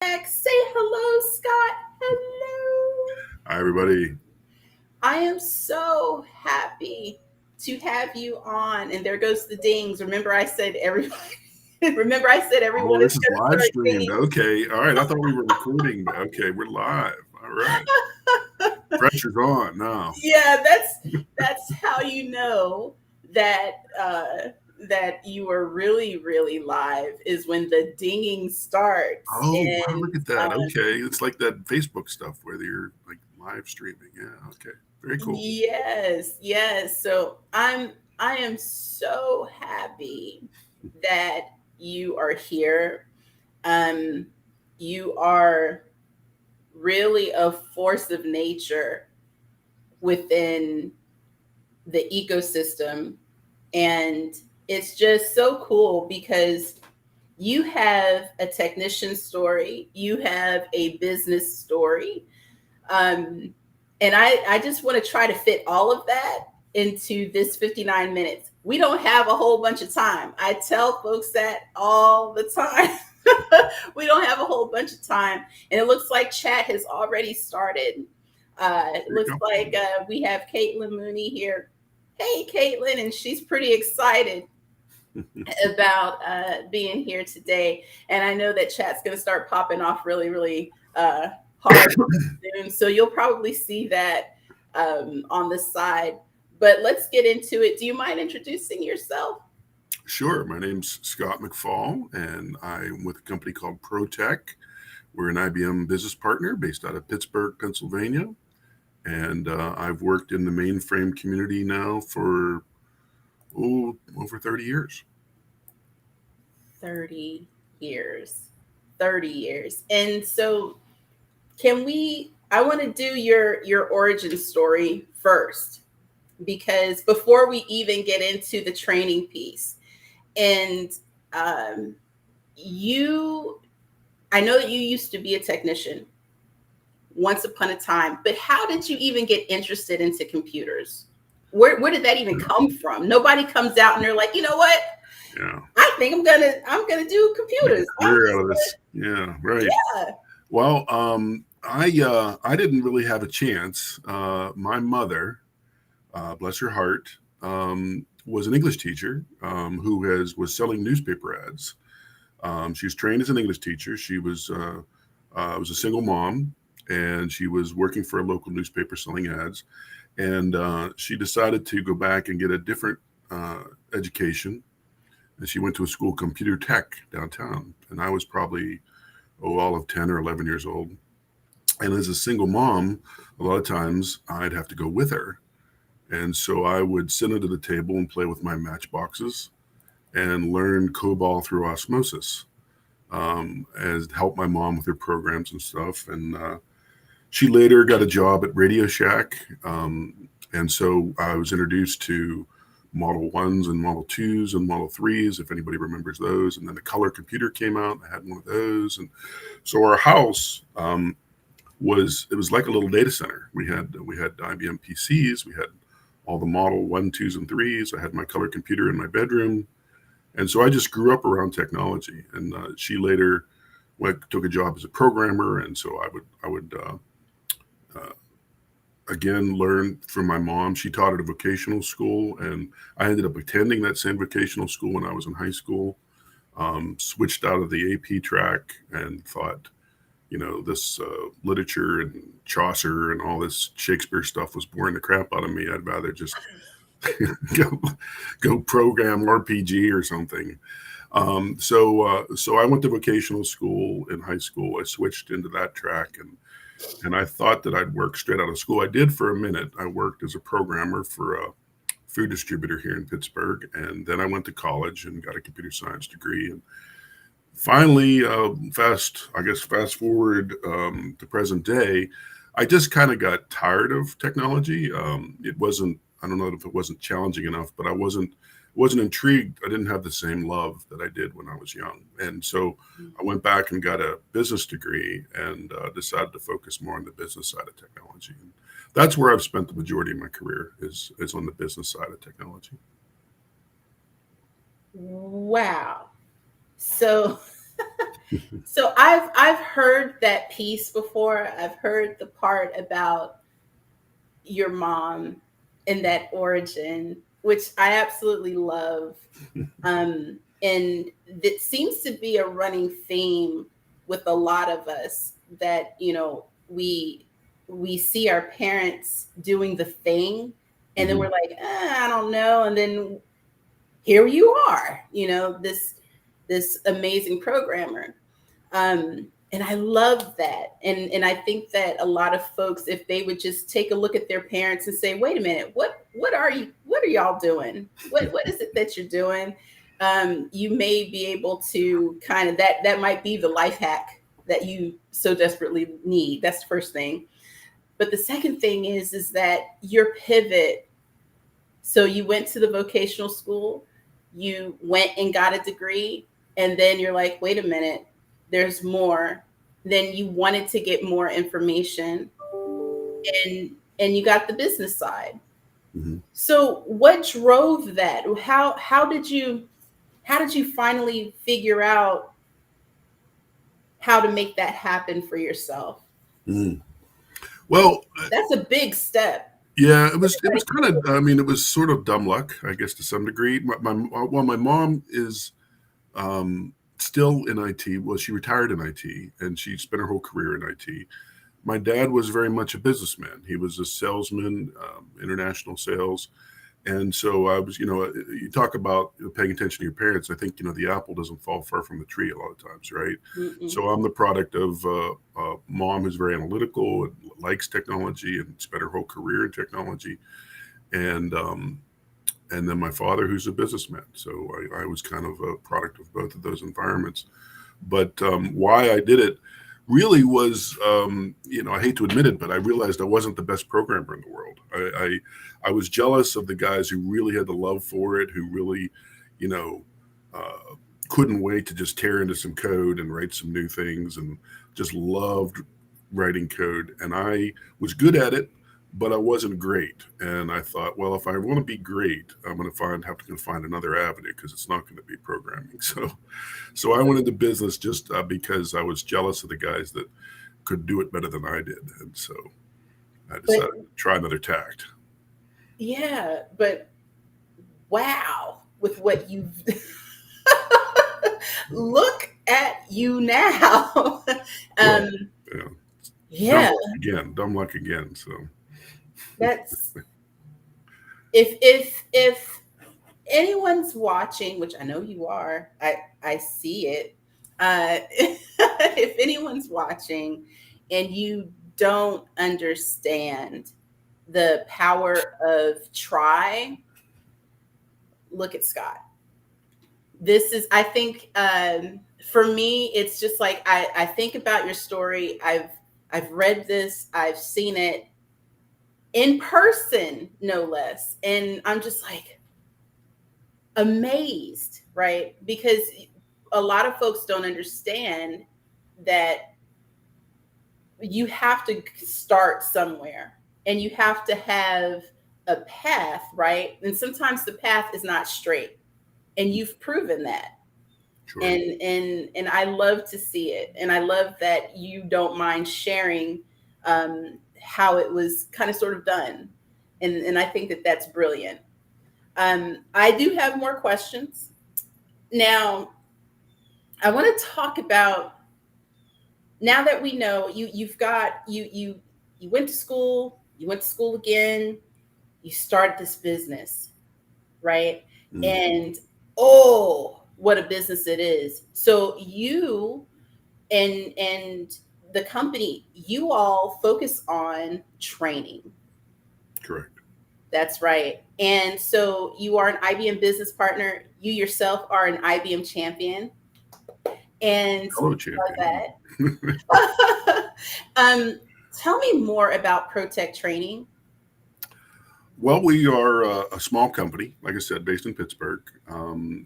Say hello, Scott. Hello. Hi, everybody. I am so happy to have you on. And there goes the dings. Remember, I said everybody. Remember, I said everyone Oh, is this is going to live start streamed. dinging. Okay. All right. I thought we were recording, but okay, we're live. All right. Pressure's on now. Yeah, that's how you know that that you are really live is when the dinging starts. Oh, wow. And Look at that. Okay. It's like that Facebook stuff where you're like live streaming. Yeah. Okay. Very cool. yes. So I am so happy that you are here. Um, you are really a force of nature within the ecosystem. And it's just so cool because you have a technician story, you have a business story. Um, and I just want to try to fit all of that into this 59 minutes. We don't have a whole bunch of time. I tell folks that all the time. We don't have a whole bunch of time. And it looks like chat has already started. It looks like we have Caitlin Mooney here. Hey, Caitlin, and she's pretty excited about being here today. And I know that chat's going to start popping off really hard soon. So you'll probably see that on the side. But let's get into it. Do you mind introducing yourself? Sure. My name's Scott McFall, and I'm with a company called ProTech. We're an IBM business partner based out of Pittsburgh, Pennsylvania. And I've worked in the mainframe community now for over 30 years. 30 years. 30 years. And so I want to do your origin story first, because before we even get into the training piece. And I know that you used to be a technician once upon a time, but how did you even get interested into computers? Where did that even come from? Nobody comes out and they're like, you know what? Yeah. I think I'm gonna do computers. We're out of this. Yeah, right. Yeah. Well, I didn't really have a chance. My mother, bless her heart, was an English teacher who was selling newspaper ads. She was trained as an English teacher. She was a single mom, and she was working for a local newspaper selling ads. And she decided to go back and get a different education. And she went to a school, computer tech, downtown. And I was probably, all of 10 or 11 years old. And as a single mom, a lot of times I'd have to go with her. And so I would sit under the table and play with my matchboxes and learn COBOL through osmosis, as help my mom with her programs and stuff. And she later got a job at Radio Shack. And so I was introduced to Model 1s and Model 2s and Model 3s, if anybody remembers those. And then the color computer came out. I had one of those. And so our house was like a little data center. We had IBM PCs. We had all the Model 1, 2s, and 3s. I had my color computer in my bedroom. And so I just grew up around technology. And she later took a job as a programmer. And so I would again, learn from my mom. She taught at a vocational school, and I ended up attending that same vocational school when I was in high school. Switched out of the AP track and thought, this literature and Chaucer and all this Shakespeare stuff was boring the crap out of me. I'd rather just go program RPG or something. So I went to vocational school in high school. I switched into that track, and I thought that I'd work straight out of school. I did for a minute. I worked as a programmer for a food distributor here in Pittsburgh. And then I went to college and got a computer science degree. And finally, fast forward to present day, I just kind of got tired of technology. I don't know if it wasn't challenging enough, but I wasn't intrigued. I didn't have the same love that I did when I was young. And so I went back and got a business degree and decided to focus more on the business side of technology. And that's where I've spent the majority of my career is on the business side of technology. Wow. So So I've heard that piece before. I've heard the part about your mom and that origin, which I absolutely love. And it seems to be a running theme with a lot of us that, we see our parents doing the thing, and then we're like, I don't know. And then here you are, this amazing programmer. And I love that. And I think that a lot of folks, if they would just take a look at their parents and say, wait a minute, what are y'all doing? What is it that you're doing? You may be able to kind of, that might be the life hack that you so desperately need. That's the first thing. But the second thing is that your pivot. So you went to the vocational school, you went and got a degree, and then you're like, wait a minute, there's more. Then you wanted to get more information, and you got the business side. So what drove that? How did you finally figure out how to make that happen for yourself? Well, that's a big step. Yeah, it was kind of, I mean, it was sort of dumb luck, I guess, to some degree. My mom is still in IT. Well, she retired in IT, and she spent her whole career in IT. My dad was very much a businessman. He was a salesman, international sales. And so I was, you talk about paying attention to your parents. I think, the apple doesn't fall far from the tree a lot of times, right? So I'm the product of mom who's very analytical and likes technology and spent her whole career in technology. And then my father, who's a businessman. So I was kind of a product of both of those environments. But why I did it really was, I hate to admit it, but I realized I wasn't the best programmer in the world. I was jealous of the guys who really had the love for it, who really, couldn't wait to just tear into some code and write some new things, and just loved writing code. And I was good at it, but I wasn't great. And I thought, well, if I want to be great, I'm going to have to find another avenue, because it's not going to be programming. So I went into business just because I was jealous of the guys that could do it better than I did. And so I decided to try another tact. Yeah, but wow, with what you've look at you now. Yeah. Dumb luck again. So that's if anyone's watching, which I know you are, I see it. If anyone's watching and you don't understand the power of try, look at Scott. This is, I think, for me, it's just like, I think about your story. I've read this, I've seen it in person, no less. And I'm just like amazed, right? Because a lot of folks don't understand that you have to start somewhere, and you have to have a path, right? And sometimes the path is not straight, and you've proven that. Sure. And I love to see it. And I love that you don't mind sharing how it was kind of sort of done. And I think that that's brilliant. I do have more questions. Now, I want to talk about, now that we know you went to school, you went to school again, you started this business, right? And what a business it is. So you and the company, you all focus on training. Correct. That's right. And so you are an IBM business partner. You yourself are an IBM champion. And hello, champion. Tell me more about ProTech training. Well, we are a small company, like I said, based in Pittsburgh.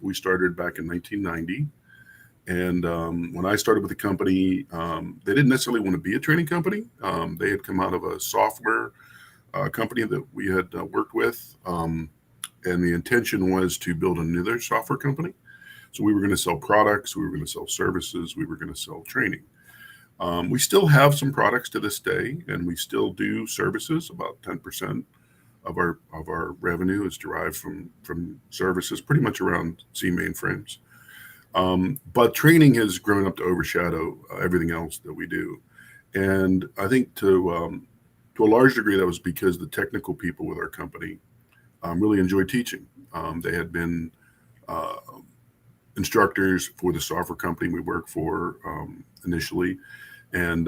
We started back in 1990. And when I started with the company, they didn't necessarily want to be a training company. They had come out of a software company that we had worked with. And the intention was to build another software company. So we were going to sell products, we were going to sell services, we were going to sell training. We still have some products to this day, and we still do services. About 10% of our revenue is derived from services, pretty much around C mainframes. But training has grown up to overshadow everything else that we do. And I think to a large degree, that was because the technical people with our company really enjoyed teaching. They had been instructors for the software company we worked for initially, and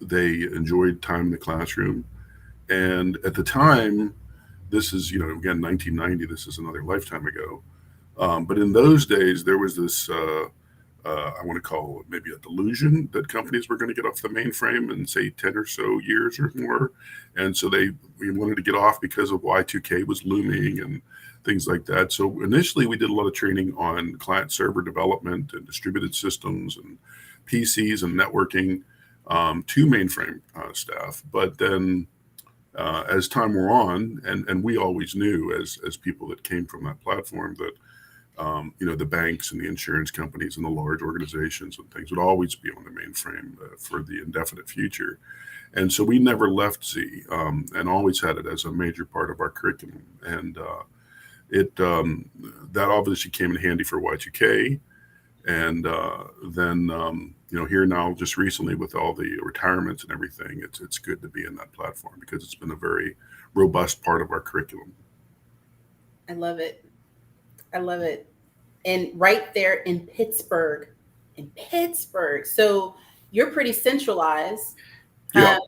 they enjoyed time in the classroom. And at the time, this is, again, 1990, this is another lifetime ago. But in those days, there was this, I want to call it maybe a delusion that companies were going to get off the mainframe in, say, 10 or so years or more. And so we wanted to get off because of Y2K was looming and things like that. So initially, we did a lot of training on client server development and distributed systems and PCs and networking to mainframe staff. But then as time wore on, and we always knew as people that came from that platform that the banks and the insurance companies and the large organizations and things would always be on the mainframe for the indefinite future. And so we never left Z and always had it as a major part of our curriculum. And that obviously came in handy for Y2K. And then, here now, just recently with all the retirements and everything, it's good to be in that platform because it's been a very robust part of our curriculum. I love it. I love it. And right there in Pittsburgh. So you're pretty centralized. Yeah.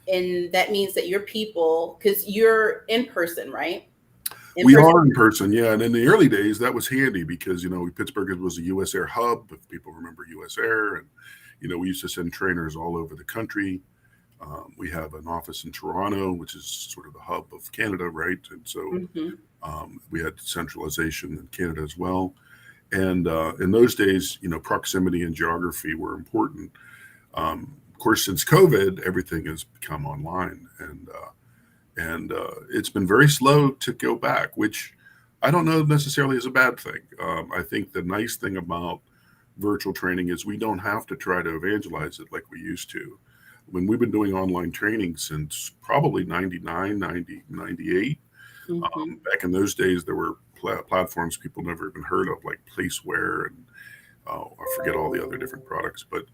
And that means that your people, because you're in person, right? We are in person, yeah. And in the early days, that was handy because, Pittsburgh was a U.S. Air hub, if people remember U.S. Air. And, we used to send trainers all over the country. We have an office in Toronto, which is sort of the hub of Canada, right? And so we had centralization in Canada as well. And in those days, proximity and geography were important. Of course, since COVID, everything has become online. And it's been very slow to go back, which I don't know necessarily is a bad thing. I think the nice thing about virtual training is we don't have to try to evangelize it like we used to. When we've been doing online training since probably 99, 90, 98. Back in those days, there were platforms people never even heard of, like Placeware, and I forget all the other different products. But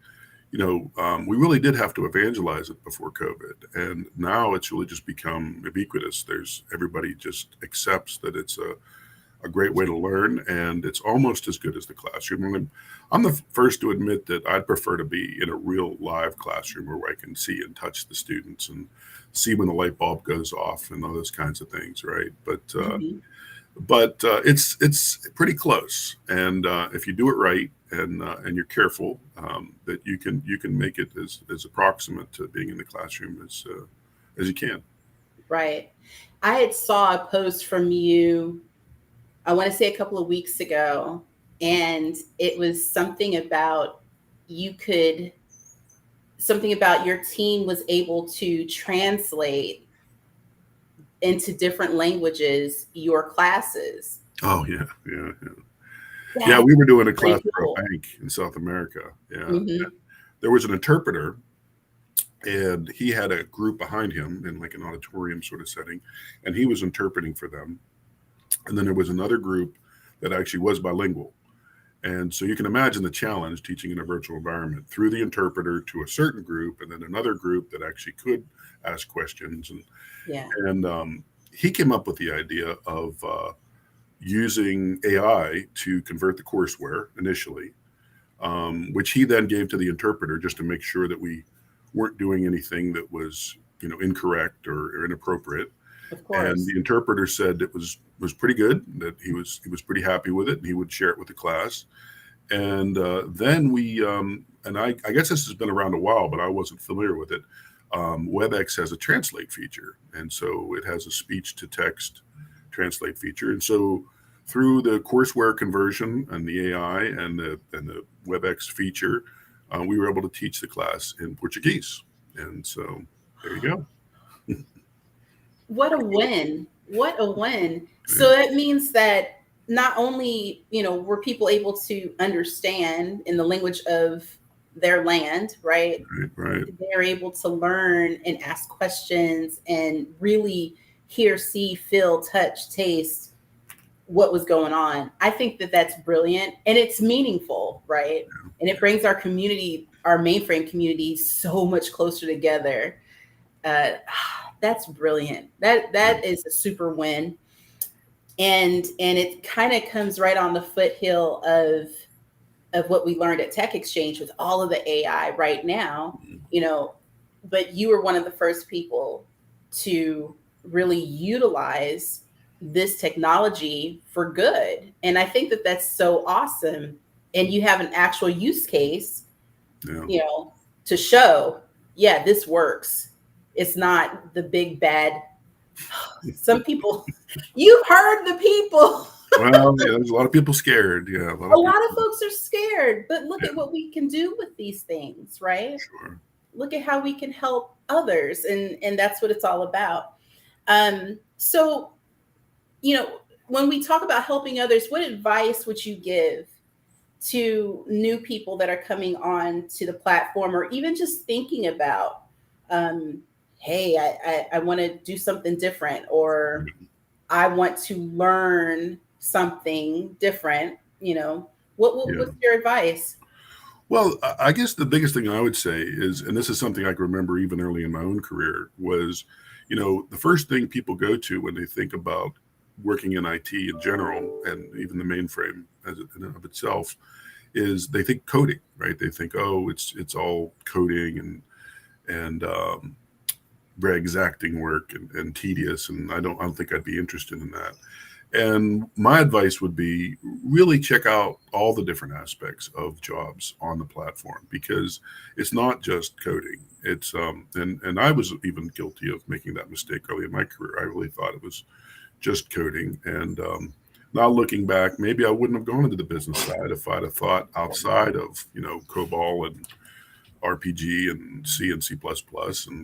we really did have to evangelize it before COVID. And now it's really just become ubiquitous. Everybody just accepts that it's a great way to learn, and it's almost as good as the classroom. And I'm the first to admit that I'd prefer to be in a real live classroom where I can see and touch the students and see when the light bulb goes off and all those kinds of things, right? But it's pretty close. And if you do it right, and you're careful, that you can make it as approximate to being in the classroom as you can. Right. I had saw a post from you, I want to say a couple of weeks ago, and it was something about your team was able to translate into different languages your classes. Oh yeah. Yeah, we were doing a class for a bank in South America. Yeah. There was an interpreter, and he had a group behind him in like an auditorium sort of setting, and he was interpreting for them. And then there was another group that actually was bilingual. And so you can imagine the challenge teaching in a virtual environment through the interpreter to a certain group, and then another group that actually could ask questions. And he came up with the idea of using AI to convert the courseware initially, which he then gave to the interpreter just to make sure that we weren't doing anything that was, incorrect or inappropriate. Of course. And the interpreter said it was pretty good, that he was pretty happy with it, and he would share it with the class. And then we, and I guess this has been around a while, but I wasn't familiar with it. WebEx has a translate feature, and so it has a speech to text translate feature. And so through the courseware conversion and the AI and the WebEx feature, we were able to teach the class in Portuguese. And so there you go. What a win. So that means that not only, were people able to understand in the language of their land, right? Right. They're able to learn and ask questions and really hear, see, feel, touch, taste what was going on. I think that that's brilliant, and it's meaningful, right? And it brings our community, our mainframe community, so much closer together. That's brilliant. That is a super win. And it kind of comes right on the foothill of what we learned at Tech Exchange with all of the AI right now, but you were one of the first people to really utilize this technology for good. And I think that that's so awesome. And you have an actual use case, to show, yeah, this works. It's not the big bad. Some people, you've heard the people. Well, yeah, there's a lot of people scared. Yeah, a lot of folks are scared, but look at what we can do with these things, right? Sure. Look at how we can help others, and that's what it's all about. So, when we talk about helping others, what advice would you give to new people that are coming on to the platform, or even just thinking about, hey, I want to do something different, or I want to learn something different, what's your advice? Well, I guess the biggest thing I would say is, and this is something I can remember even early in my own career, was, the first thing people go to when they think about working in IT in general, and even the mainframe as in and of itself, is they think coding, right? They think, oh, it's all coding and very exacting work and tedious, and I don't think I'd be interested in that. And my advice would be really check out all the different aspects of jobs on the platform, because it's not just coding. It's and I was even guilty of making that mistake early in my career. I really thought it was just coding, and now looking back, maybe I wouldn't have gone into the business side if I'd have thought outside of COBOL and RPG and C and C++,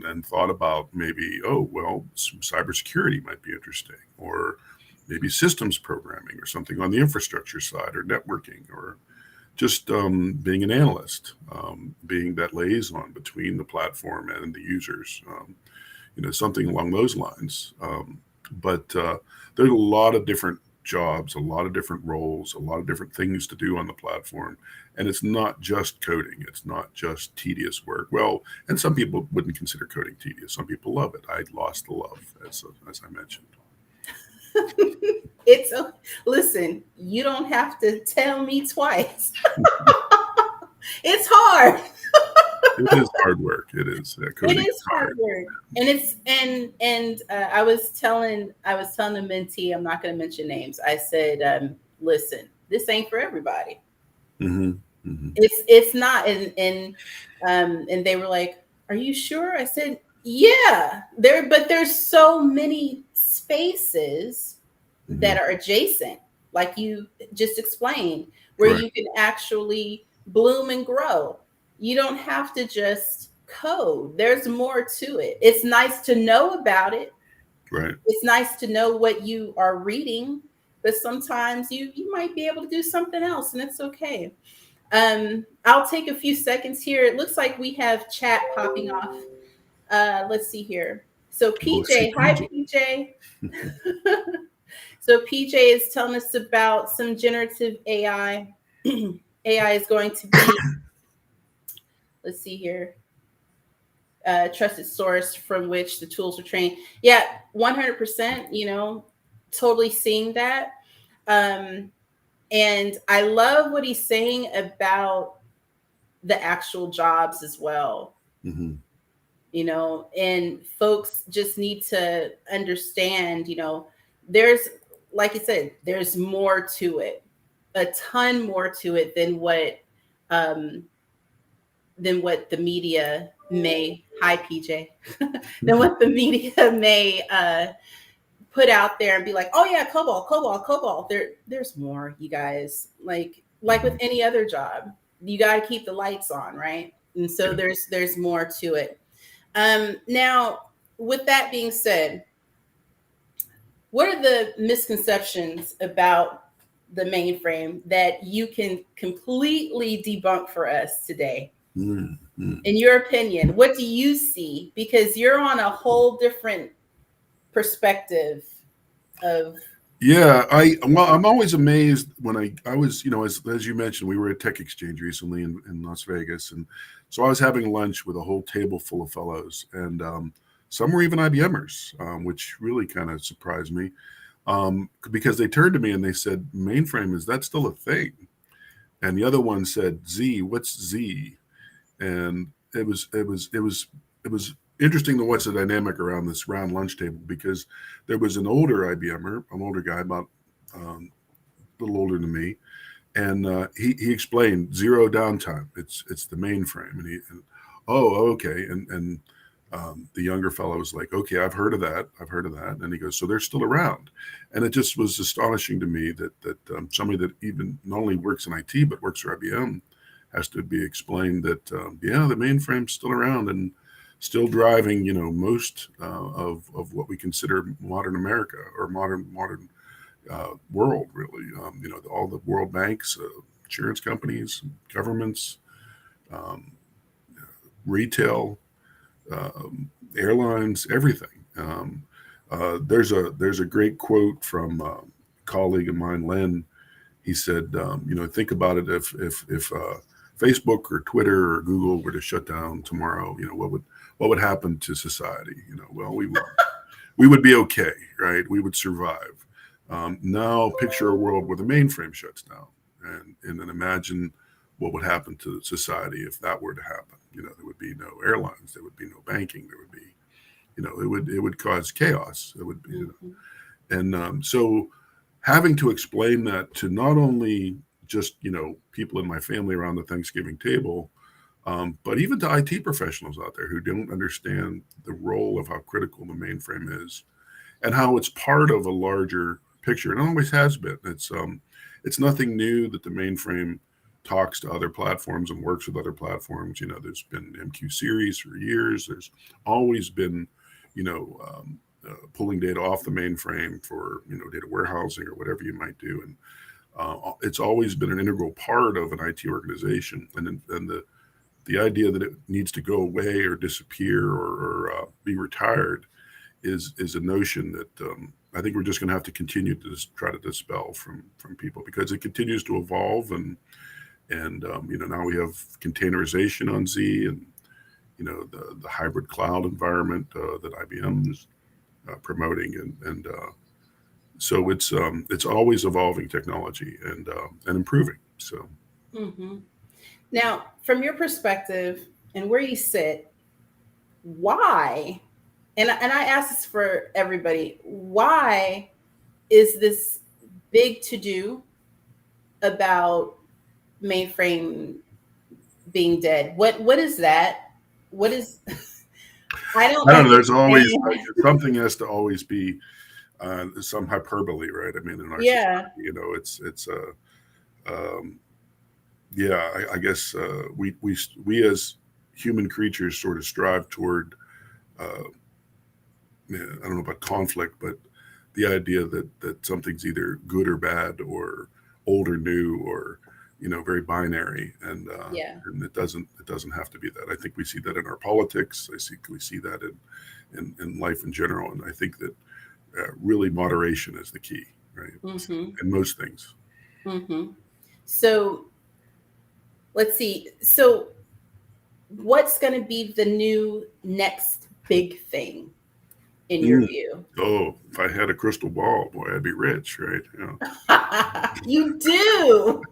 and thought about maybe, some cybersecurity might be interesting, or maybe systems programming, or something on the infrastructure side, or networking, or just being an analyst, being that liaison between the platform and the users, something along those lines. But there's a lot of different jobs, a lot of different roles, a lot of different things to do on the platform. And it's not just coding. It's not just tedious work. Well, and some people wouldn't consider coding tedious. Some people love it. I lost the love, as I mentioned. Listen, you don't have to tell me twice. It's hard. It is hard work. It is. It is hard work, and it's and I was telling the mentee, I'm not going to mention names. I said, listen, this ain't for everybody. Mm-hmm. Mm-hmm. It's not, and they were like, "Are you sure?" I said, "Yeah, but there's so many spaces that are adjacent, like you just explained, where you can actually bloom and grow. You don't have to just code. There's more to it. It's nice to know about it. Right. It's nice to know what you are reading, but sometimes you might be able to do something else, and it's okay." I'll take a few seconds here. It looks like we have chat popping off. Let's see here. So PJ, hi PJ. So PJ is telling us about some generative AI. AI is going to be, let's see here, trusted source from which the tools are trained. Yeah, 100%, totally seeing that. And I love what he's saying about the actual jobs as well. Mm-hmm. And folks just need to understand, there's, like I said, there's more to it, a ton more to it than what the media may, hi PJ, than what the media may put out there and be like, oh yeah, COBOL. There's more, you guys. Like with any other job, you got to keep the lights on, right? And so there's more to it. Now, with that being said, what are the misconceptions about the mainframe that you can completely debunk for us today? Mm-hmm. In your opinion, what do you see? Because you're on a whole different perspective of. Yeah, I'm always amazed when I was, as you mentioned, we were at Tech Exchange recently in Las Vegas, and so I was having lunch with a whole table full of fellows, and some were even IBMers, which really kind of surprised me, because they turned to me and they said, "Mainframe, is that still a thing?" And the other one said, "Z, what's Z?" And it was interesting to watch the dynamic around this round lunch table, because there was an older IBMer, an older guy, about a little older than me, and he explained zero downtime. It's the mainframe, and oh, okay, and the younger fellow was like, okay, I've heard of that, and he goes, so they're still around, and it just was astonishing to me that somebody that even not only works in IT but works for IBM has to be explained that yeah, the mainframe's still around and still driving, most of what we consider modern America, or modern world, really. All the world banks, insurance companies, governments, um, retail, airlines, everything. There's a great quote from a colleague of mine, Len. He said, think about it, if Facebook or Twitter or Google were to shut down tomorrow, what would happen to society? Well, we would be okay, right? We would survive. Now picture a world where the mainframe shuts down, and then imagine what would happen to society if that were to happen. There would be no airlines, there would be no banking, there would be, it would cause chaos. It would be, and so having to explain that to not only just people in my family around the Thanksgiving table, but even to IT professionals out there who don't understand the role of how critical the mainframe is, and how it's part of a larger picture, and it always has been. It's nothing new that the mainframe talks to other platforms and works with other platforms. There's been MQ series for years. There's always been, pulling data off the mainframe for data warehousing or whatever you might do, and it's always been an integral part of an IT organization. And the idea that it needs to go away or disappear or be retired is a notion that I think we're just going to have to continue to try to dispel from people, because it continues to evolve, and now we have containerization on Z, and the hybrid cloud environment that IBM is promoting, and so it's always evolving technology and improving. So. Mm-hmm. Now, from your perspective and where you sit, why, and I ask this for everybody, why is this big to do about mainframe being dead? What is that? What is I don't know. There's always something has to always be some hyperbole, right? I mean, in our society, it's yeah. I guess we as human creatures sort of strive toward I don't know about conflict, but the idea that something's either good or bad, or old or new, or very binary, and it doesn't have to be that. I think we see that in our politics. We see that in life in general, and I think that really moderation is the key, right? Mm-hmm. In most things. Mm-hmm. So let's see. So what's going to be the new next big thing in your view? Oh, if I had a crystal ball, boy, I'd be rich, right? You do.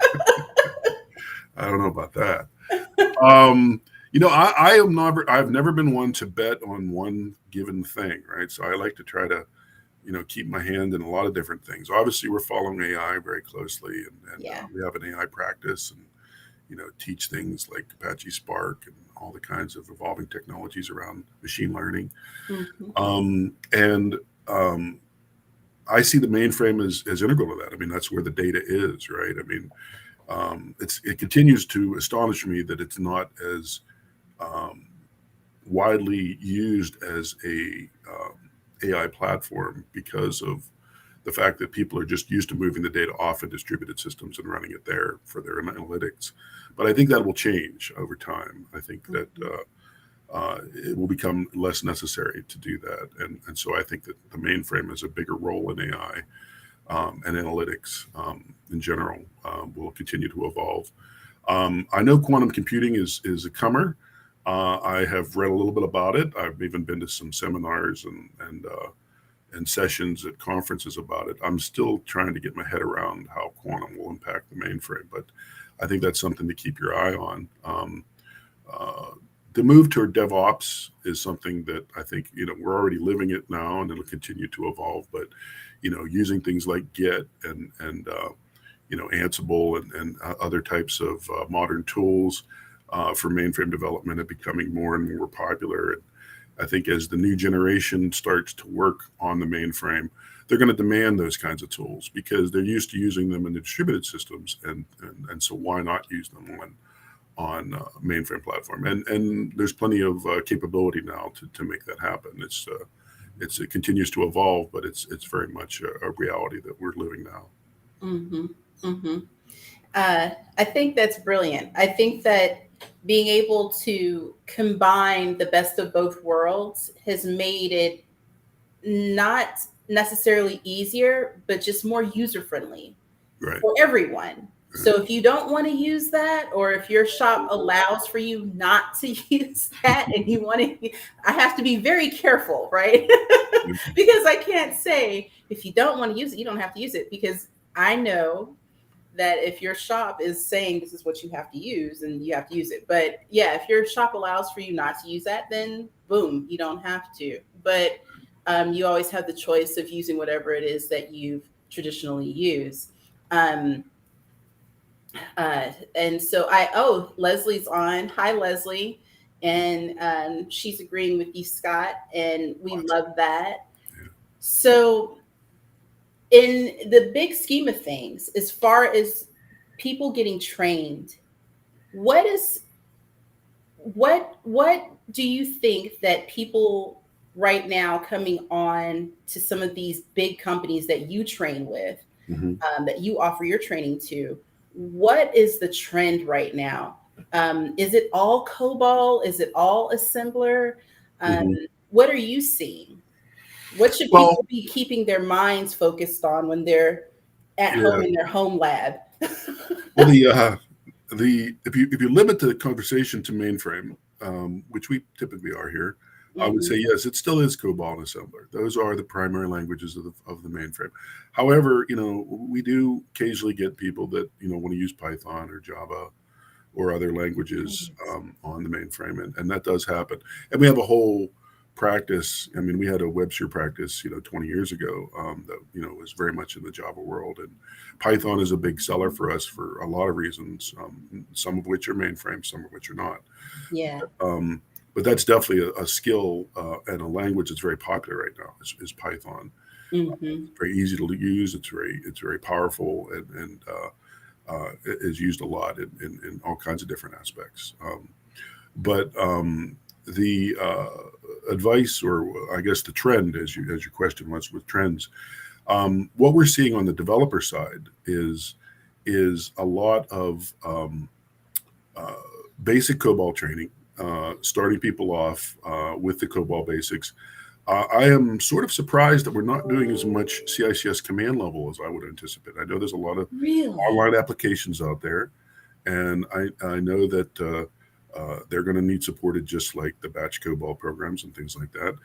I don't know about that. I've never been one to bet on one given thing, right? So I like to try to, keep my hand in a lot of different things. Obviously, we're following AI very closely, and we have an AI practice, and teach things like Apache Spark and all the kinds of evolving technologies around machine learning. Mm-hmm. And I see the mainframe as integral to that. I mean, that's where the data is, right? I mean, it continues to astonish me that it's not as widely used as a AI platform, because of the fact that people are just used to moving the data off of distributed systems and running it there for their analytics. But I think that will change over time. I think that it will become less necessary to do that. And so I think that the mainframe has a bigger role in AI and analytics in general will continue to evolve. I know quantum computing is a comer. I have read a little bit about it. I've even been to some seminars and sessions at conferences about it. I'm still trying to get my head around how quantum will impact the mainframe, but I think that's something to keep your eye on. The move toward DevOps is something that I think, we're already living it now, and it'll continue to evolve. But, using things like Git and Ansible and other types of modern tools for mainframe development are becoming more and more popular. And I think as the new generation starts to work on the mainframe, they're going to demand those kinds of tools because they're used to using them in the distributed systems, and so why not use them on mainframe platform? And there's plenty of capability now to make that happen. It continues to evolve, but it's very much a reality that we're living now. Mm-hmm. Mm-hmm. I think that's brilliant. I think that being able to combine the best of both worlds has made it not necessarily easier, but just more user-friendly for everyone. So if you don't want to use that, or if your shop allows for you not to use that and you want to, I have to be very careful, right? Because I can't say, if you don't want to use it, you don't have to use it, because I know that if your shop is saying this is what you have to use, and you have to use it. But yeah, if your shop allows for you not to use that, then boom, you don't have to. But you always have the choice of using whatever it is that you've traditionally used. And so Leslie's on. Hi, Leslie. And she's agreeing with you, Scott, and we love that. So in the big scheme of things, as far as people getting trained, what do you think that people right now coming on to some of these big companies that you train with, that you offer your training to, what is the trend right now? Is it all COBOL? Is it all assembler? What are you seeing? What should people be keeping their minds focused on when they're at home in their home lab? Well, if you limit the conversation to mainframe, which we typically are here, I would say yes, it still is COBOL and assembler. Those are the primary languages of the mainframe. However, we do occasionally get people that want to use Python or Java or other languages on the mainframe, and that does happen. And we have a whole practice. I mean, we had a WebSphere practice, 20 years ago that was very much in the Java world, and Python is a big seller for us for a lot of reasons, some of which are mainframe, some of which are not. But that's definitely a skill and a language that's very popular right now is Python. Very easy to use. It's very powerful, and is used a lot in all kinds of different aspects. But the advice, or I guess the trend, as your question was with trends, what we're seeing on the developer side is a lot of basic COBOL training, starting people off with the COBOL basics. I am sort of surprised that we're not doing as much CICS command level as I would anticipate. I know there's a lot of online applications out there, and I know that they're going to need supported just like the batch COBOL programs and things like that.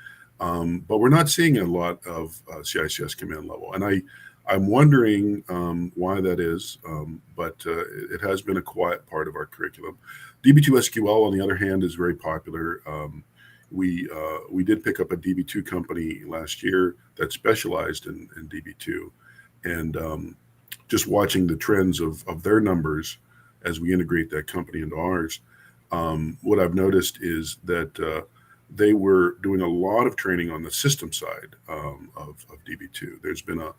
But we're not seeing a lot of CICS command level, and I'm wondering why that is, but it has been a quiet part of our curriculum. DB2SQL, on the other hand, is very popular. We did pick up a DB2 company last year that specialized in DB2, and just watching the trends of their numbers as we integrate that company into ours, what I've noticed is that they were doing a lot of training on the system side of DB2. There's been of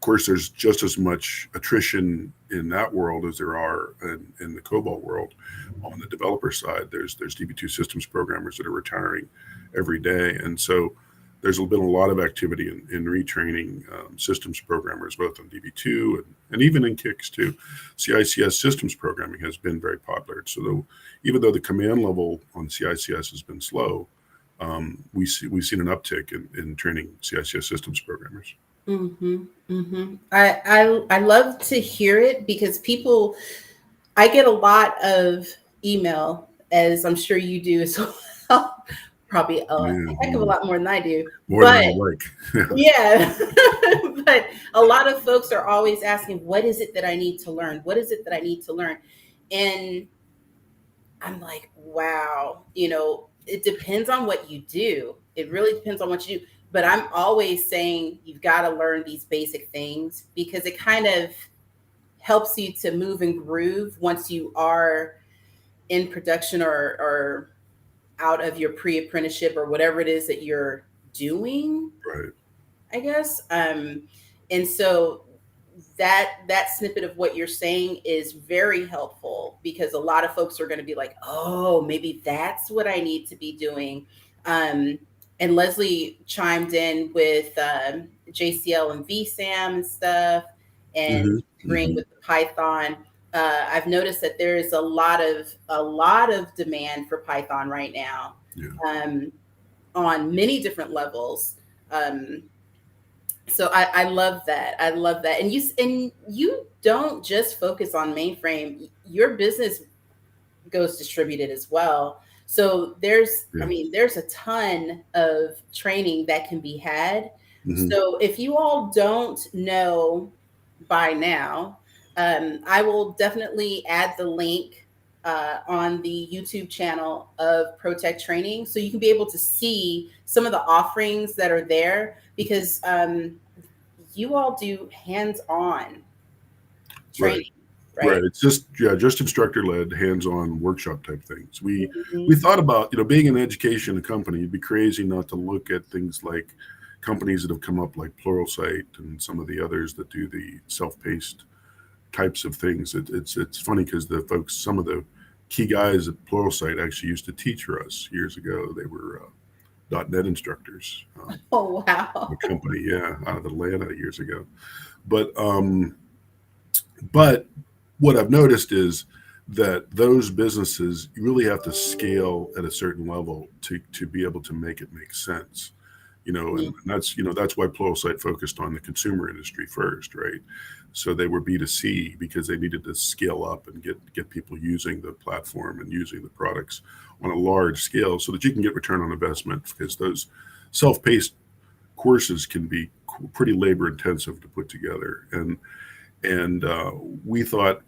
course, there's just as much attrition in that world as there are in the COBOL world. On the developer side, there's DB2 systems programmers that are retiring every day. And so there's been a lot of activity in retraining systems programmers, both on DB2 and even in CICS too. CICS systems programming has been very popular. So even though the command level on CICS has been slow, we've seen an uptick in training CICS systems programmers. I love to hear it because I get a lot of email, as I'm sure you do as well. Probably a heck of a lot more than I do. More than I like. Yeah. But a lot of folks are always asking, what is it that I need to learn? What is it that I need to learn? And I'm like, wow, it depends on what you do. It really depends on what you do. But I'm always saying you've got to learn these basic things because it kind of helps you to move and groove once you are in production or out of your pre-apprenticeship or whatever it is that you're doing, right? I guess. And so that snippet of what you're saying is very helpful because a lot of folks are going to be like, oh, maybe that's what I need to be doing. And Leslie chimed in with JCL and VSAM and stuff, and agreeing with the Python. I've noticed that there is a lot of demand for Python right now, on many different levels. So I love that. I love that. And you don't just focus on mainframe. Your business goes distributed as well. So there's a ton of training that can be had. So if you all don't know by now, I will definitely add the link on the YouTube channel of ProTech Training, so you can be able to see some of the offerings that are there because you all do hands-on training. Right. It's just instructor-led, hands-on workshop type things. We thought about, being in education, a company, it'd be crazy not to look at things like companies that have come up like Pluralsight and some of the others that do the self-paced types of things. It's funny because some of the key guys at Pluralsight actually used to teach for us years ago. They were .NET instructors. Oh, wow. A company, out of Atlanta years ago. But what I've noticed is that those businesses, you really have to scale at a certain level to be able to make it make sense. And that's why Pluralsight focused on the consumer industry first, right? So they were B2C because they needed to scale up and get people using the platform and using the products on a large scale so that you can get return on investment, because those self-paced courses can be pretty labor intensive to put together. And we thought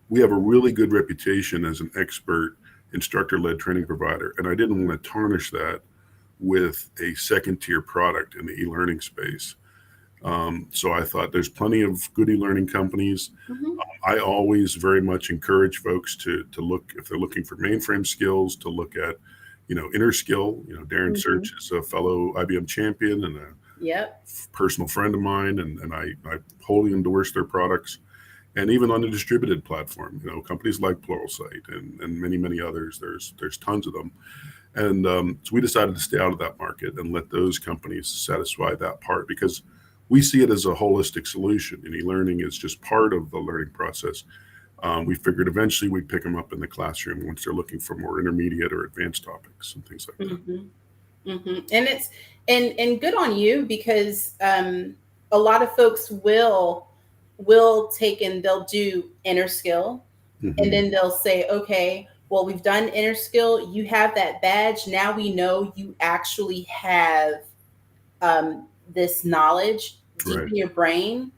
we have a really good reputation as an expert instructor-led training provider, and I didn't want to tarnish that with a second-tier product in the e-learning space. So I thought there's plenty of good e-learning companies. I always very much encourage folks to look, if they're looking for mainframe skills, to look at, inner skill. Darren Search is a fellow IBM champion and a personal friend of mine, and I wholly endorse their products. And even on the distributed platform, companies like Pluralsight and many, many others, there's tons of them. And so we decided to stay out of that market and let those companies satisfy that part, because we see it as a holistic solution. And e-learning is just part of the learning process. We figured eventually we'd pick them up in the classroom once they're looking for more intermediate or advanced topics and things like that. And it's and good on you, because a lot of folks will take and they'll do inner skill, and then they'll say, okay, well, we've done inner skill, you have that badge, now we know you actually have this knowledge deep in your brain.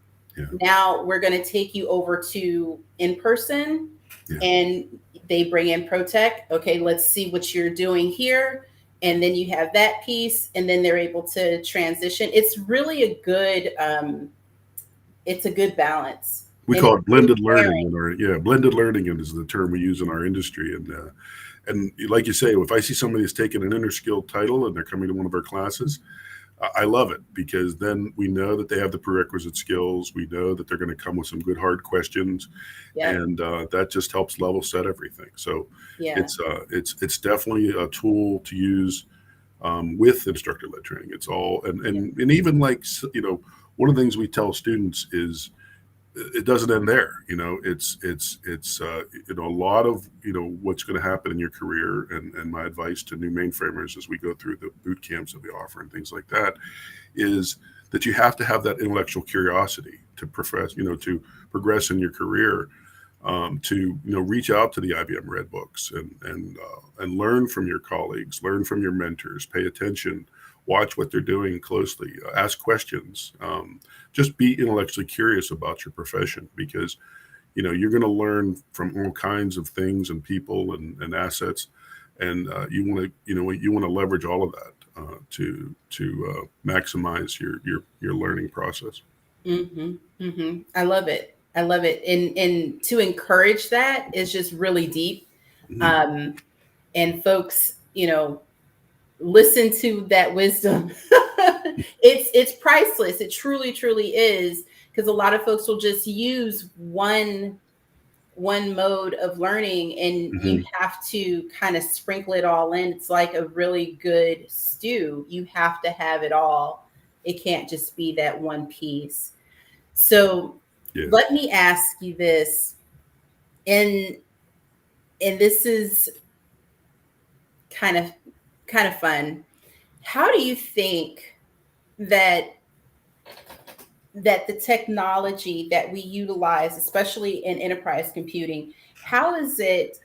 Now we're going to take you over to in-person, and they bring in ProTech. Okay, let's see what you're doing here. And then you have that piece, and then they're able to transition. It's really a good balance. We call it blended learning. Blended learning is the term we use in our industry. And like you say, if I see somebody that's taken an inner skill title and they're coming to one of our classes, I love it, because then we know that they have the prerequisite skills. We know that they're going to come with some good hard questions, and that just helps level set everything. So it's definitely a tool to use with instructor-led training. It's all, and even like, one of the things we tell students is it doesn't end there. It's a lot of, what's going to happen in your career, and my advice to new mainframers as we go through the boot camps that we offer and things like that is that you have to have that intellectual curiosity to to progress in your career, to reach out to the IBM Red Books and learn from your colleagues, learn from your mentors, pay attention, watch what they're doing closely, ask questions, just be intellectually curious about your profession, because you're going to learn from all kinds of things and people and assets, and you want to leverage all of that to maximize your learning process. Mm-hmm, mm-hmm. I love it. And to encourage that is just really deep. Mm-hmm. And folks, listen to that wisdom. It's priceless. It truly, truly is, because a lot of folks will just use one mode of learning, and Mm-hmm. you have to kind of sprinkle it all in. It's like a really good stew. You have to have it all. It can't just be that one piece. So let me ask you this, and this is kind of fun. How do you think that the technology that we utilize, especially in enterprise computing, how has it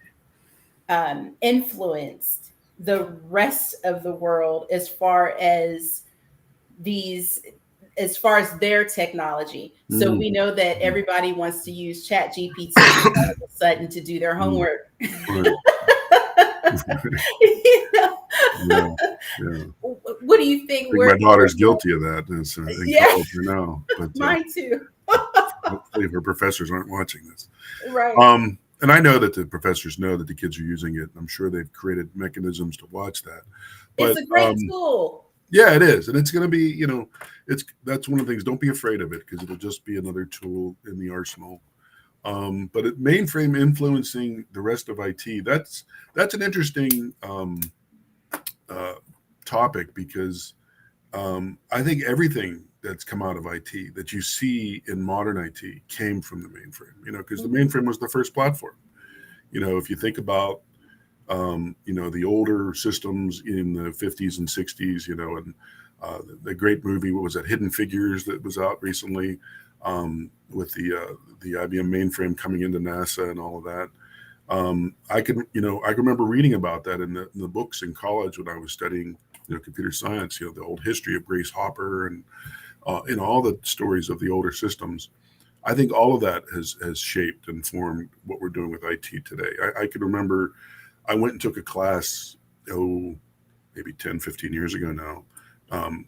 influenced the rest of the world as far as their technology? So we know that everybody wants to use ChatGPT all of a sudden to do their homework. Right. Yeah. What do you think? My daughter's guilty of that. Yeah. Now, but mine too. hopefully her professors aren't watching this. Right. And I know that the professors know that the kids are using it. I'm sure they've created mechanisms to watch that. But, it's a great tool. Yeah, it is. And it's going to be, that's one of the things. Don't be afraid of it, because it'll just be another tool in the arsenal. But mainframe influencing the rest of IT, that's an interesting topic, because I think everything that's come out of IT that you see in modern IT came from the mainframe, because the mainframe was the first platform. If you think about, the older systems in the 50s and 60s, and the great movie, what was that, Hidden Figures, that was out recently, with the IBM mainframe coming into NASA and all of that. I can remember reading about that in the books in college when I was studying, computer science, the old history of Grace Hopper and, all the stories of the older systems. I think all of that has shaped and formed what we're doing with IT today. I can remember I went and took a class, maybe 10, 15 years ago now.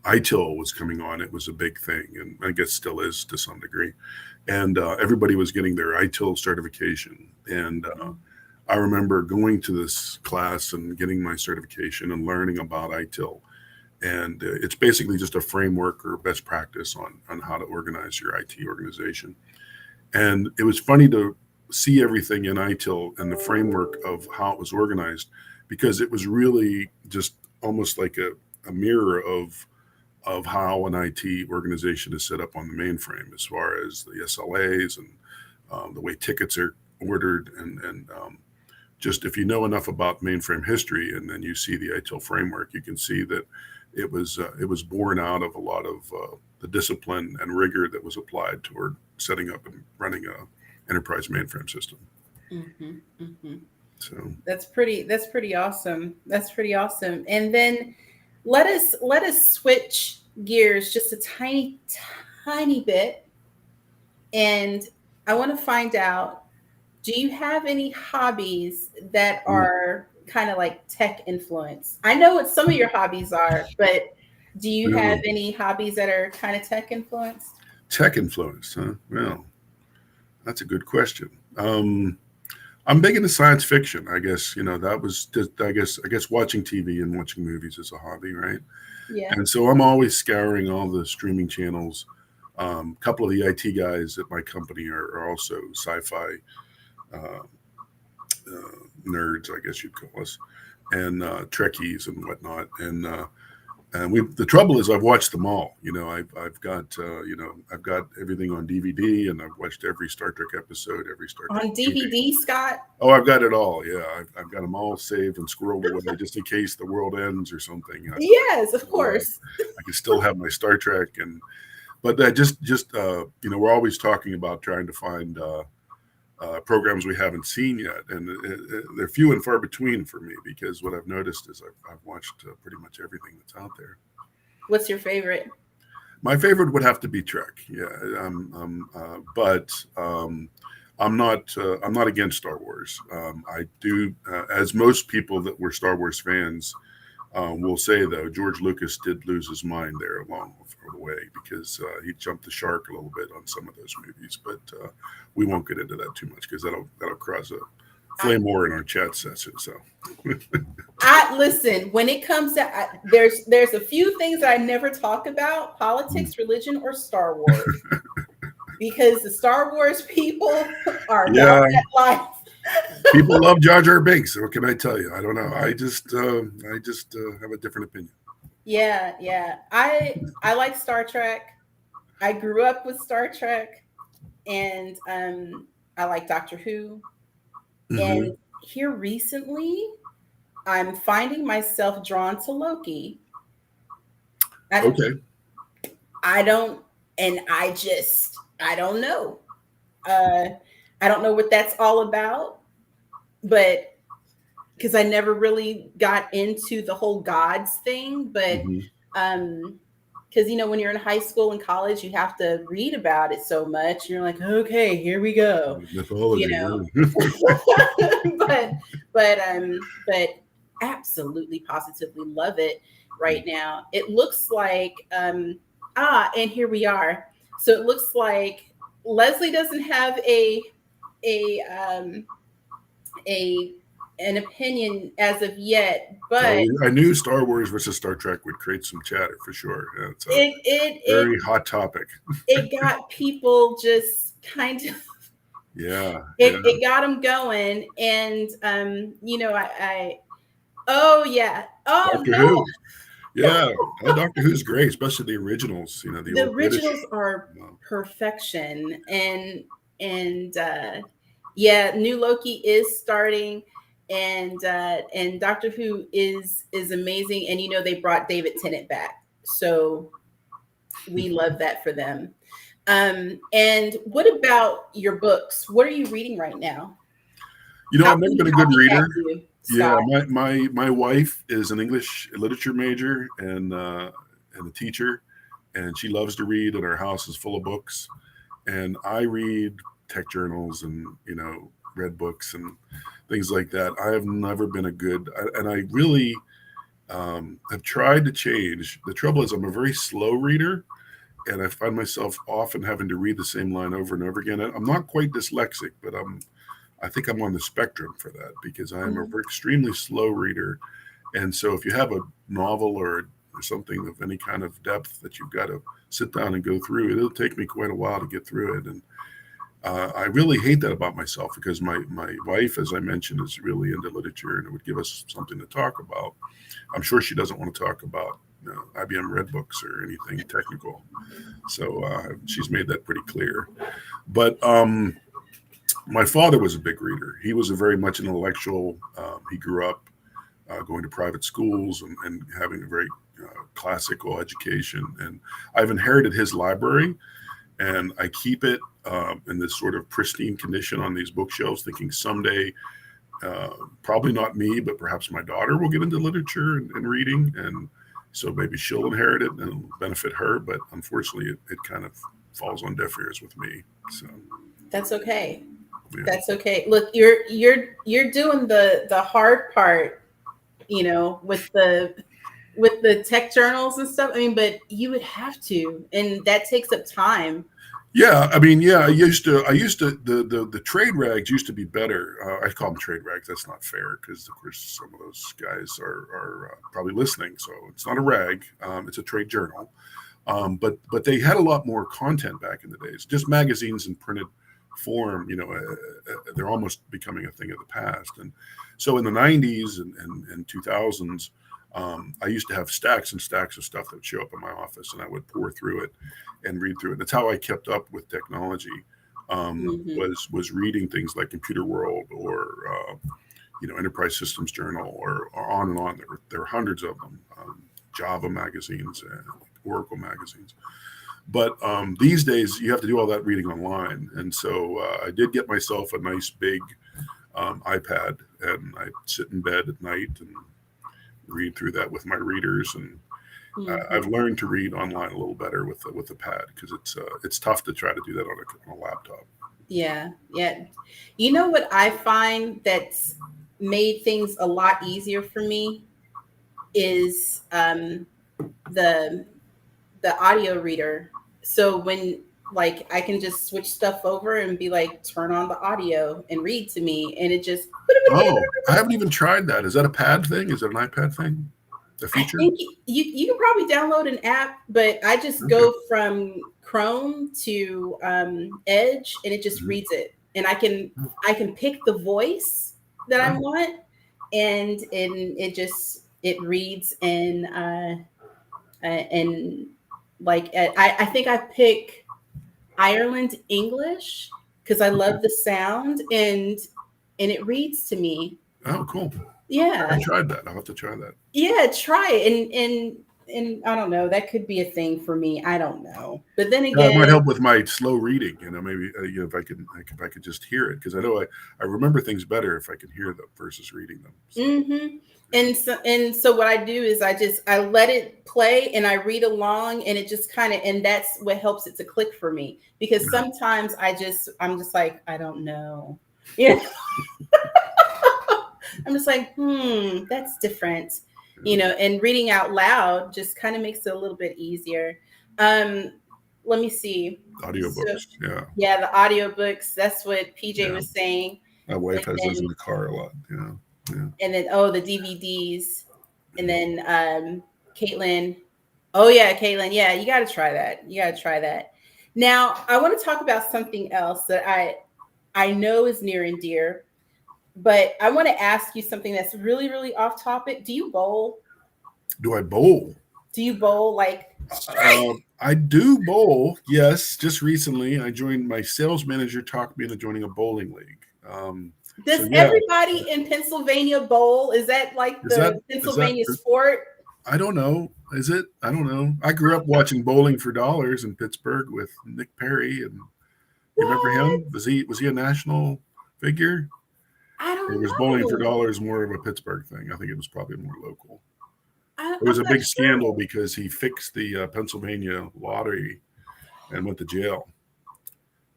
ITIL was coming on. It was a big thing, and I guess still is to some degree. And everybody was getting their ITIL certification. And I remember going to this class and getting my certification and learning about ITIL. And it's basically just a framework or best practice on how to organize your IT organization. And it was funny to see everything in ITIL and the framework of how it was organized, because it was really just almost like a mirror of how an IT organization is set up on the mainframe, as far as the SLAs and the way tickets are ordered. And just, if you know enough about mainframe history and then you see the ITIL framework, you can see that it was born out of a lot of the discipline and rigor that was applied toward setting up and running a enterprise mainframe system. Mm-hmm, mm-hmm. So that's pretty awesome. That's pretty awesome. And then let us switch gears just a tiny bit. And I want to find out, do you have any hobbies that are kind of like tech influence? I know what some of your hobbies are, but do you have any hobbies that are kind of tech influenced? Tech influenced, huh? Well, that's a good question. I'm big into science fiction. I guess, that was just, I guess watching TV and watching movies is a hobby, right? Yeah. And so I'm always scouring all the streaming channels. A couple of the IT guys at my company are also sci-fi nerds, I guess you'd call us. and Trekkies and whatnot. And the trouble is I've watched them all. I've got I've got everything on DVD, and I've watched every Star Trek episode, every Star Trek on DVD, Scott. Oh, I've got it all. Yeah, I've got them all saved and squirreled away just in case the world ends or something. Yes, of course. I can still have my Star Trek, but we're always talking about trying to find programs we haven't seen yet, and they're few and far between for me, because what I've noticed is I've watched pretty much everything that's out there. What's your favorite? My favorite would have to be Trek. Yeah, but I'm not against Star Wars. I do, as most people that were Star Wars fans will say, though, George Lucas did lose his mind there along the way, because he jumped the shark a little bit on some of those movies. But we won't get into that too much, because that'll cause a flame war in our chat session. So, listen. When it comes to there's a few things that I never talk about: politics, religion, or Star Wars, because the Star Wars people are about that life. People love Jar Jar Binks. What can I tell you? I don't know. I just have a different opinion. Yeah. I like Star Trek. I grew up with Star Trek, and I like Doctor Who. And here recently, I'm finding myself drawn to Loki. Okay. I don't know. I don't know what that's all about, but because I never really got into the whole gods thing, but because when you're in high school and college, you have to read about it so much. You're like, okay, here we go. But absolutely, positively love it right now. It looks like and here we are. So it looks like Leslie doesn't have an opinion as of yet, but I knew Star Wars versus Star Trek would create some chatter for sure. It's a very hot topic. It got people just kind of it got them going, and Doctor Who. Yeah, Doctor Who's great, especially the originals. The originals are perfection, and new Loki is starting, and Doctor Who is amazing, and they brought David Tennant back, so we love that for them. And what about your books? What are you reading right now? I've never been a good reader. Yeah, my wife is an English literature major and a teacher, and she loves to read, and our house is full of books. And I read tech journals and read books and things like that. I have never been and I really have tried to change. The trouble is I'm a very slow reader, and I find myself often having to read the same line over and over again. I'm not quite dyslexic, but I think I'm on the spectrum for that, because I am an extremely slow reader. And so if you have a novel or something of any kind of depth that you've got to sit down and go through, it'll take me quite a while to get through it. And I really hate that about myself, because my wife, as I mentioned, is really into literature, and it would give us something to talk about. I'm sure she doesn't want to talk about IBM Red books or anything technical. So she's made that pretty clear. But my father was a big reader. He was very much an intellectual. He grew up going to private schools and having a very classical education. And I've inherited his library, and I keep it in this sort of pristine condition on these bookshelves, thinking someday, probably not me, but perhaps my daughter will get into literature and reading. And so maybe she'll inherit it and it'll benefit her. But unfortunately, it kind of falls on deaf ears with me. So that's okay. Yeah. That's okay. Look, you're doing the hard part, with the tech journals and stuff. I mean, but you would have to, and that takes up time. Yeah, I mean, I used to the trade rags used to be better. I call them trade rags. That's not fair, because of course some of those guys are probably listening. So it's not a rag. It's a trade journal. But they had a lot more content back in the days. Just magazines and printed form, they're almost becoming a thing of the past. And so in the 90s and 2000s, I used to have stacks and stacks of stuff that would show up in my office, and I would pour through it and read through it. That's how I kept up with technology. Was reading things like Computer World or Enterprise Systems Journal or on and on. There were hundreds of them. Java magazines and Oracle magazines. But these days, you have to do all that reading online. And so I did get myself a nice big iPad, and I sit in bed at night and read through that with my readers. And I've learned to read online a little better with the pad, because it's tough to try to do that on a laptop. Yeah. You know what I find that's made things a lot easier for me is the audio reader. So when I can just switch stuff over and be like, turn on the audio and read to me, and it just. Oh, I haven't even tried that. Is that a pad thing? Is it an iPad thing? The feature? I think you can probably download an app, but I just go from Chrome to Edge, and it just reads it, and I can pick the voice that I want, and it reads and I think I pick Ireland English because I love the sound, and it reads to me. Oh, cool. Yeah. I tried that. I'll have to try that. Yeah, try it. And I don't know, that could be a thing for me. I don't know. But then again, it might help with my slow reading, maybe if I could just hear it, because I know I remember things better if I can hear them versus reading them. So. And so what I do is I let it play and I read along, and it just and that's what helps it to click for me, because sometimes I'm just like, I don't know. Yeah. I'm just like, that's different, and reading out loud just kind of makes it a little bit easier. Let me see. Audiobooks, yeah, the audiobooks. That's what PJ was saying. My wife has those in the car a lot. Yeah. And then the DVDs, and then Caitlin. Oh yeah, Caitlin. Yeah, you got to try that. Now I want to talk about something else that I know is near and dear. But I want to ask you something that's really, really off topic. Do you bowl? Do I bowl? Do you bowl I do bowl, yes. Just recently, my sales manager talked me into joining a bowling league. Does everybody in Pennsylvania bowl? Is that the Pennsylvania sport? I don't know. Is it? I don't know. I grew up watching Bowling for Dollars in Pittsburgh with Nick Perry. And you remember him? Was he a national figure? I don't know. Or was Bowling for Dollars more of a Pittsburgh thing? I think it was probably more local. It was a big scandal because he fixed the Pennsylvania lottery and went to jail.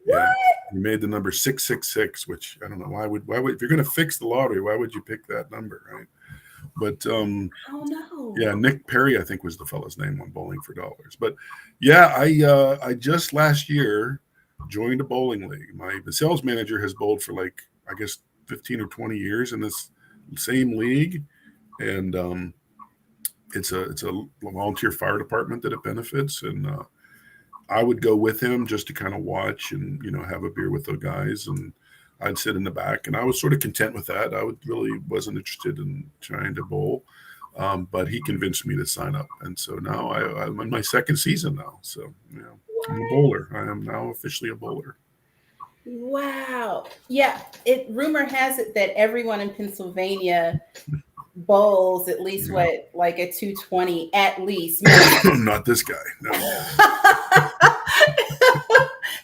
What? Yeah, he made the number 666, which I don't know why would if you're going to fix the lottery, why would you pick that number, right? But I don't know. Yeah, Nick Perry, I think, was the fellow's name on Bowling for Dollars. But yeah, I just last year joined a bowling league. The sales manager has bowled for I guess 15 or 20 years in this same league, and it's a volunteer fire department that it benefits, and I would go with him just to kind of watch and have a beer with the guys, and I'd sit in the back, and I was sort of content with that. I really wasn't interested in trying to bowl, but he convinced me to sign up, and so now I'm in my second season now. So I'm a bowler. I am now officially a bowler. Wow. Yeah. Rumor has it that everyone in Pennsylvania bowls at least a 220 at least. Not this guy. No.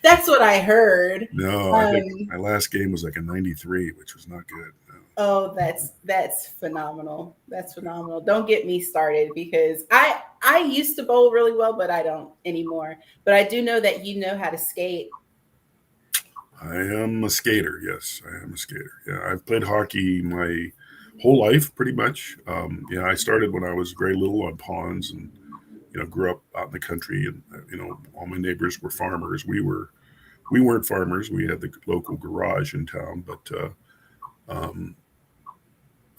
That's what I heard. No, I think my last game was a 93, which was not good. No. Oh, that's phenomenal. That's phenomenal. Don't get me started, because I used to bowl really well, but I don't anymore. But I do know that you know how to skate. I am a skater. Yes, I am a skater. Yeah, I've played hockey my whole life, pretty much. I started when I was very little on ponds, and grew up out in the country, and all my neighbors were farmers. We weren't farmers. We had the local garage in town, but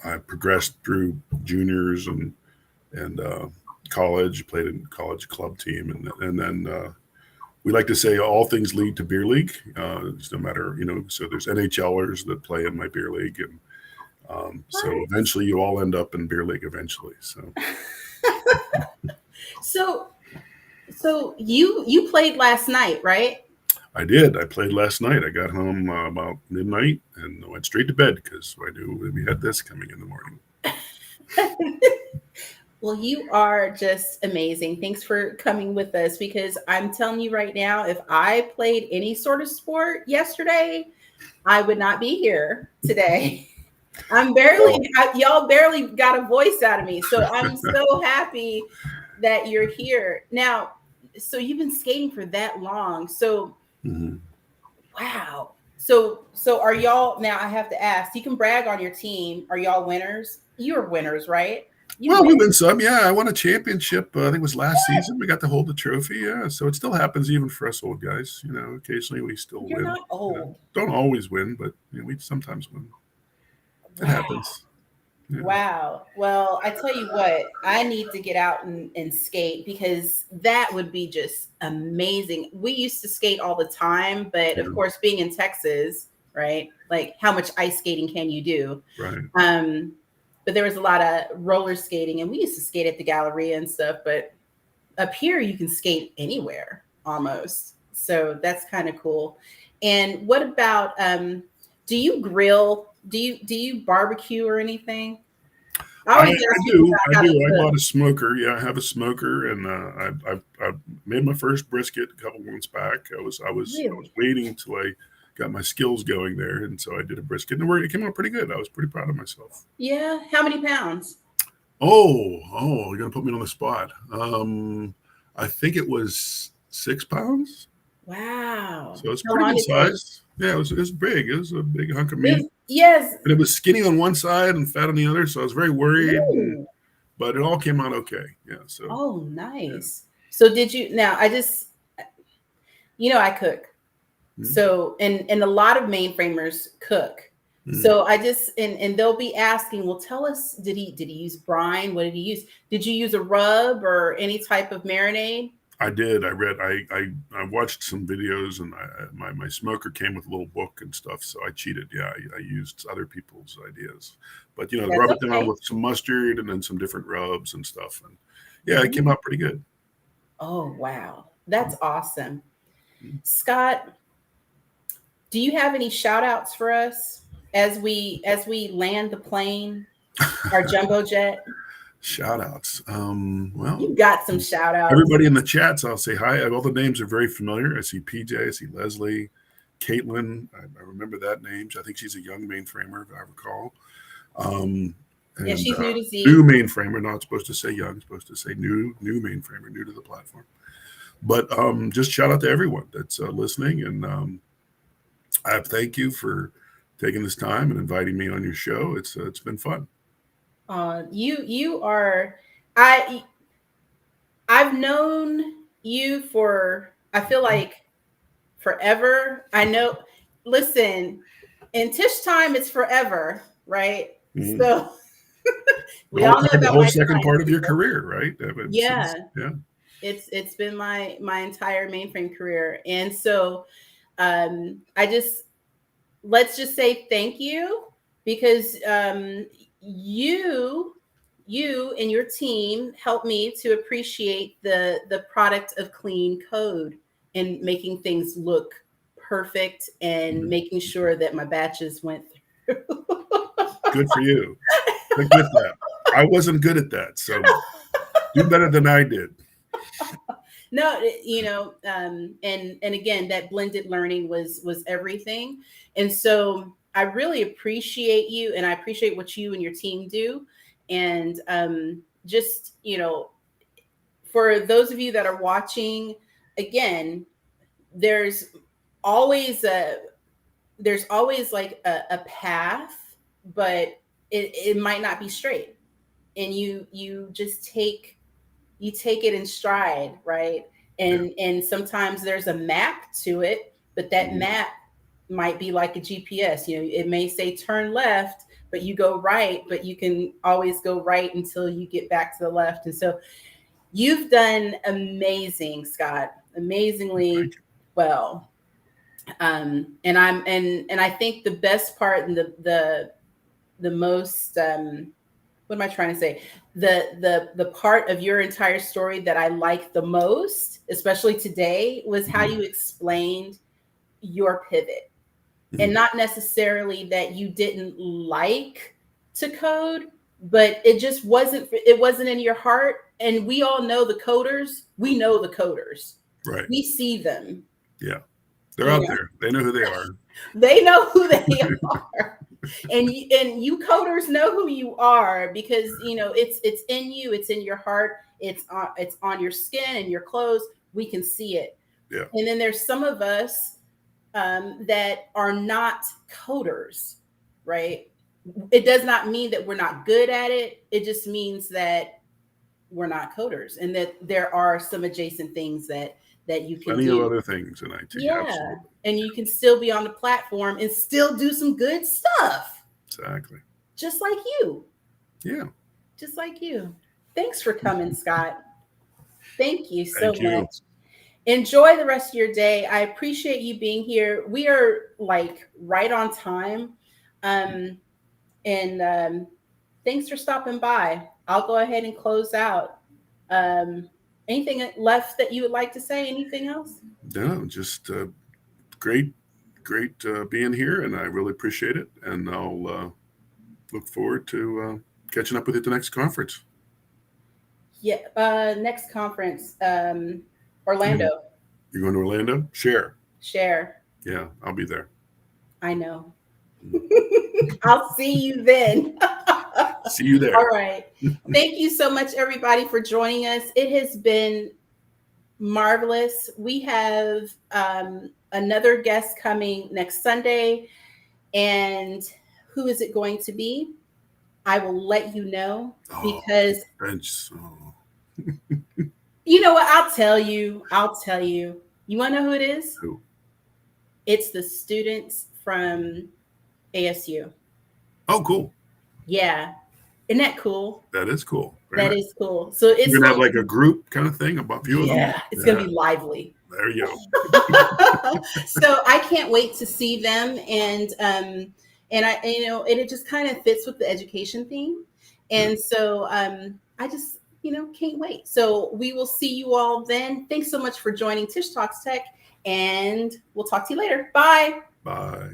I progressed through juniors and college. Played in college club team, and then we like to say all things lead to beer league. No matter, so there's NHLers that play in my beer league, and so eventually you all end up in beer league eventually. So you played last night, right? I did. I played last night. I got home about midnight and went straight to bed because I knew we had this coming in the morning. Well, you are just amazing. Thanks for coming with us, because I'm telling you right now, if I played any sort of sport yesterday, I would not be here today. Y'all barely got a voice out of me. So I'm so happy that you're here. Now, so you've been skating for that long. So, wow. So are y'all, now I have to ask, you can brag on your team. Are y'all winners? You're winners, right? We win some. Yeah, I won a championship. I think it was last season. We got to hold the trophy. Yeah, so it still happens even for us old guys. Occasionally we still win. You're not old. Don't always win, but we sometimes win. It happens. Yeah. Wow. Well, I tell you what, I need to get out and skate, because that would be just amazing. We used to skate all the time, but of course, being in Texas, right? Like, how much ice skating can you do? Right. But there was a lot of roller skating, and we used to skate at the Galleria and stuff. But up here, you can skate anywhere almost. So that's kind of cool. And what about, do you grill? Do you barbecue or anything? I do. I bought a smoker. Yeah, I have a smoker, and I made my first brisket a couple months back. I was waiting until I got my skills going there, and so I did a brisket, and it came out pretty good. I was pretty proud of myself. Yeah. How many pounds? Oh, you're gonna put me on the spot. I think it was 6 pounds. Wow. So it's pretty good size. Yeah, it was big. It was a big hunk of meat. Yes. And it was skinny on one side and fat on the other, so I was very worried. But it all came out okay. Yeah. So. Oh, nice. Yeah. So did you? Now I just, I cook. So and a lot of mainframers cook. So I just and they'll be asking, well, tell us, did he use brine? What did he use? Did you use a rub or any type of marinade? I did. I read. I watched some videos, and my smoker came with a little book and stuff. So I cheated. Yeah, I used other people's ideas, but rub it down with some mustard and then some different rubs and stuff, and yeah, it came out pretty good. Oh wow, that's awesome, Scott. Do you have any shout outs for us as we land the plane, our jumbo jet? Shout outs. Well, you got some shout outs. Everybody in the chats, I'll say hi. All the names are very familiar. I see PJ, I see Leslie, Caitlin. I remember that name. I think she's a young mainframer, if I recall. Yeah, she's new to Z. New mainframer, not supposed to say young, supposed to say new mainframer, new to the platform. But just shout out to everyone that's listening, and I thank you for taking this time and inviting me on your show. It's been fun. You are, I've known you for, I feel like forever. I know, listen, in Tish time, it's forever, right? So we all know about the whole second part of your career, right? Yeah. It's been my entire mainframe career. And so let's just say thank you, because you and your team helped me to appreciate the product of clean code and making things look perfect and making sure that my batches went through. Good for you. Good at that. I wasn't good at that, so do better than I did. No, and again, that blended learning was everything. And so I really appreciate you, and I appreciate what you and your team do. And just, for those of you that are watching, again, there's always like a path, but it might not be straight. And you just take it in stride, right? And sometimes there's a map to it, but that map might be like a GPS. It may say turn left, but you go right, but you can always go right until you get back to the left. And so you've done amazing, Scott. amazingly well. And I think the best part and the most what am I trying to say? The part of your entire story that I like the most, especially today, was how you explained your pivot. And not necessarily that you didn't like to code, but it wasn't in your heart. And we all know the coders. We know the coders. Right. We see them. Yeah. They're out there. They know who they are. They know who they are. And you coders know who you are, because it's in you, it's in your heart, it's on your skin and your clothes. We can see it. Yeah. And then there's some of us that are not coders, right? It does not mean that we're not good at it. It just means that we're not coders, and that there are some adjacent things that you can Plenty do. of other things in IT. Yeah. Absolutely. And you can still be on the platform and still do some good stuff. Exactly. Just like you. Yeah. Just like you. Thanks for coming, Scott. Thank you so much. Enjoy the rest of your day. I appreciate you being here. We are like right on time. And thanks for stopping by. I'll go ahead and close out. Anything left that you would like to say? Anything else? No, just great being here, and I really appreciate it. And I'll look forward to catching up with you at the next conference. Yeah, next conference, Orlando. You're going to Orlando? Share. Yeah, I'll be there. I know. I'll see you then. See you there. All right. Thank you so much, everybody, for joining us. It has been marvelous. We have another guest coming next Sunday. And who is it going to be? I will let you know, because you know what? I'll tell you. You want to know who it is? Who? It's the students from ASU. Oh, cool. Yeah. Isn't that cool? That is cool. That is cool. So it's going to have like a group kind of thing, about a few of them? Yeah, it's going to be lively. There you go. So I can't wait to see them. And I, and it just kind of fits with the education theme. And so I just, can't wait. So we will see you all then. Thanks so much for joining Tish Talks Tech, and we'll talk to you later. Bye. Bye.